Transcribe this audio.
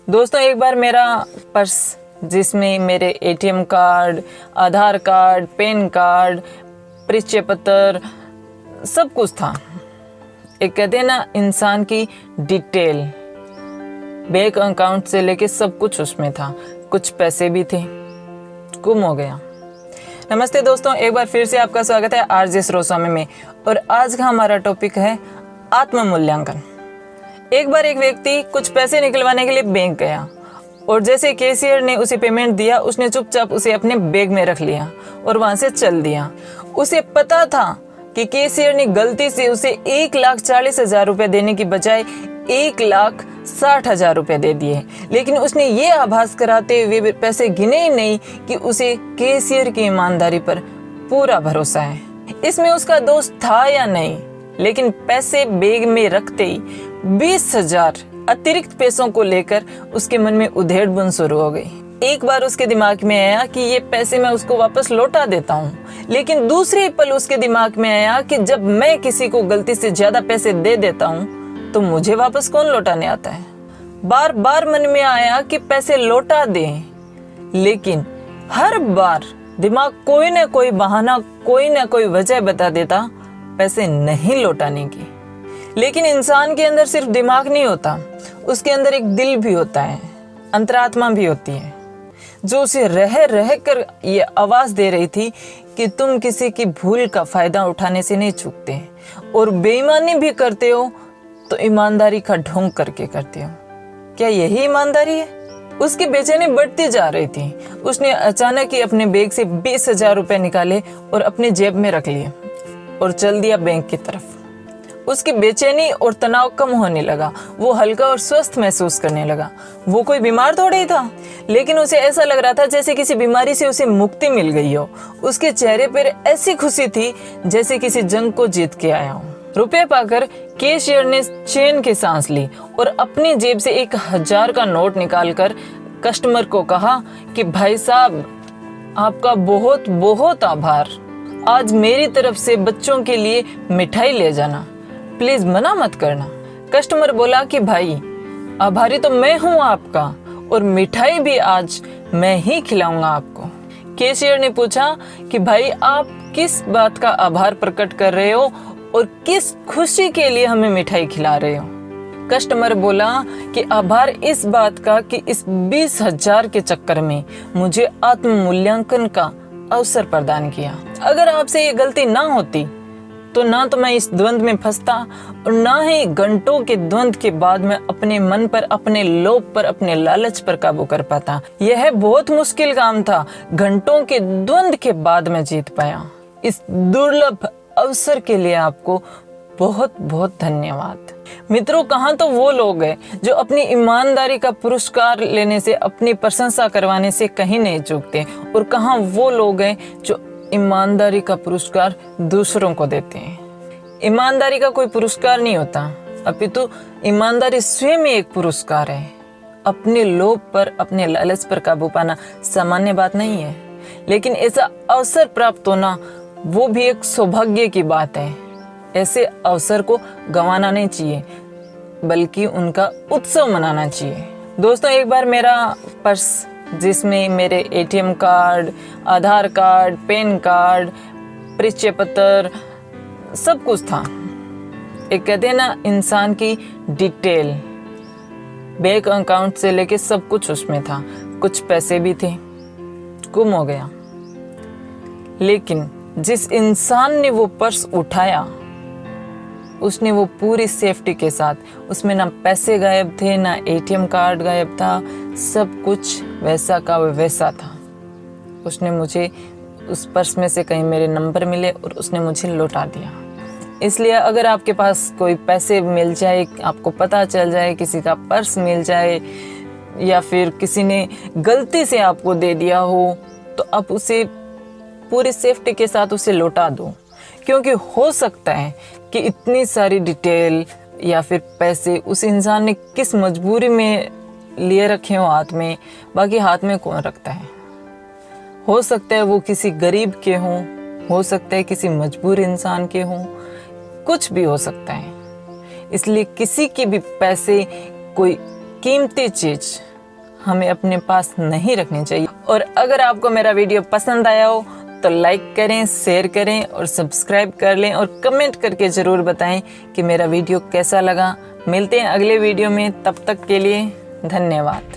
दोस्तों, एक बार मेरा पर्स जिसमें मेरे एटीएम कार्ड, आधार कार्ड, पैन कार्ड, परिचय पत्र सब कुछ था। एक कहते हैं ना, इंसान की डिटेल, बैंक अकाउंट से लेके सब कुछ उसमें था। कुछ पैसे भी थे, गुम हो गया। नमस्ते दोस्तों, एक बार फिर से आपका स्वागत है आरजे सरोस्वामी में। और आज का हमारा टॉपिक है आत्म मूल्यांकन। एक बार एक व्यक्ति कुछ पैसे निकलवाने के लिए बैंक गया और जैसे कैशियर ने उसे पेमेंट दिया, उसने चुपचाप उसे अपने बैग में रख लिया और वहां से चल दिया। उसे पता था कि कैशियर ने गलती से उसे 1,40,000 रुपए देने की बजाय 1,60,000 रुपए दे दिए, लेकिन उसने ये आभास कराते हुए पैसे गिने ही नहीं कि उसे कैशियर की ईमानदारी पर पूरा भरोसा है। इसमें उसका दोस्त था या नहीं, लेकिन पैसे बैग में रखते ही 20,000 अतिरिक्त पैसों को लेकर उसके मन में उधेड़ बुन शुरू हो गई। एक बार उसके दिमाग में आया कि ये पैसे मैं उसको वापस लौटा देता हूँ, लेकिन दूसरे पल उसके दिमाग में आया कि जब मैं किसी को गलती से ज्यादा पैसे दे देता हूँ तो मुझे वापस कौन लौटाने आता है। बार बार मन में आया कि पैसे लौटा दें, लेकिन हर बार दिमाग कोई ना कोई बहाना, कोई ना कोई वजह बता देता पैसे नहीं लौटाने की। लेकिन इंसान के अंदर सिर्फ दिमाग नहीं होता, उसके अंदर एक दिल भी होता है, अंतरात्मा भी होती है, जो उसे रह रह कर ये आवाज दे रही थी कि तुम किसी की भूल का फायदा उठाने से नहीं चूकते और बेईमानी भी करते हो तो ईमानदारी का ढोंग करके करते हो। क्या यही ईमानदारी है? उसकी बेचैनी बढ़ती जा रही थी। उसने अचानक ही अपने बैग से 20,000 रुपए निकाले और अपने जेब में रख लिए और चल दिया बैंक की तरफ। उसकी बेचैनी और तनाव कम होने लगा, वो हल्का और स्वस्थ महसूस करने लगा। वो कोई बीमार थोड़ा ही था, लेकिन उसे ऐसा लग रहा था जैसे किसी बीमारी से उसे मुक्ति मिल गई हो। उसके चेहरे पर ऐसी खुशी थी जैसे किसी जंग को जीत के आया हो। रुपए पाकर कैशियर ने चैन की सांस ली और अपनी जेब से 1,000 का नोट निकालकर कस्टमर को कहा कि भाई साहब, आपका बहुत बहुत आभार। आज मेरी तरफ से बच्चों के लिए मिठाई ले जाना, प्लीज मना मत करना। कस्टमर बोला कि भाई, आभारी तो मैं हूँ आपका, और मिठाई भी आज मैं ही खिलाऊंगा आपको। कैशियर ने पूछा कि भाई, आप किस बात का आभार प्रकट कर रहे हो और किस खुशी के लिए हमें मिठाई खिला रहे हो? कस्टमर बोला कि आभार इस बात का कि इस 20,000 के चक्कर में मुझे आत्म मूल्यांकन का अवसर प्रदान किया। अगर आपसे ये गलती ना होती तो ना तो मैं इस द्वंद में फंसता और ना ही घंटों के द्वंद के बाद मैं अपने मन पर, अपने लोभ पर, अपने लालच पर काबू कर पाता। यह बहुत मुश्किल काम था। घंटों के द्वंद के बाद मैं जीत पाया। इस दुर्लभ अवसर के लिए आपको बहुत बहुत धन्यवाद। मित्रों, कहाँ तो वो लोग हैं जो अपनी ईमानदारी का पुरस्कार लेने से, अपनी प्रशंसा करवाने से कहीं नहीं चूकते, और कहाँ वो लोग हैं जो ईमानदारी का पुरस्कार दूसरों को देते हैं। ईमानदारी का कोई पुरस्कार नहीं होता, अपितु ईमानदारी स्वयं ही एक पुरस्कार है। अपने लोभ पर, अपने लालच पर काबू पाना सामान्य बात नहीं है, लेकिन ऐसा अवसर प्राप्त होना वो भी एक सौभाग्य की बात है। ऐसे अवसर को गंवाना नहीं चाहिए, बल्कि उनका उत्सव मनाना चाहिए। दोस्तों, एक बार मेरा पर्स जिसमें मेरे एटीएम कार्ड, आधार कार्ड, पैन कार्ड, परिचय पत्र सब कुछ था। एक कहते हैं ना, इंसान की डिटेल, बैंक अकाउंट से लेके सब कुछ उसमें था। कुछ पैसे भी थे, गुम हो गया। लेकिन जिस इंसान ने वो पर्स उठाया, उसने वो पूरी सेफ्टी के साथ, उसमें ना पैसे गायब थे, ना एटीएम कार्ड गायब था, सब कुछ वैसा का वैसा था। उसने मुझे उस पर्स में से कहीं मेरे नंबर मिले और उसने मुझे लौटा दिया। इसलिए अगर आपके पास कोई पैसे मिल जाए, आपको पता चल जाए, किसी का पर्स मिल जाए, या फिर किसी ने गलती से आपको दे दिया हो, तो आप उसे पूरी सेफ्टी के साथ उसे लौटा दो। क्योंकि हो सकता है कि इतनी सारी डिटेल या फिर पैसे उस इंसान ने किस मजबूरी में लिए रखे हो हाथ में, बाकी हाथ में कौन रखता है। हो सकता है वो किसी गरीब के हों, हो सकता है किसी मजबूर इंसान के हों, कुछ भी हो सकता है। इसलिए किसी के भी पैसे, कोई कीमती चीज हमें अपने पास नहीं रखने चाहिए। और अगर आपको मेरा वीडियो पसंद आया हो तो लाइक करें, शेयर करें और सब्सक्राइब कर लें और कमेंट करके ज़रूर बताएं कि मेरा वीडियो कैसा लगा। मिलते हैं अगले वीडियो में, तब तक के लिए धन्यवाद।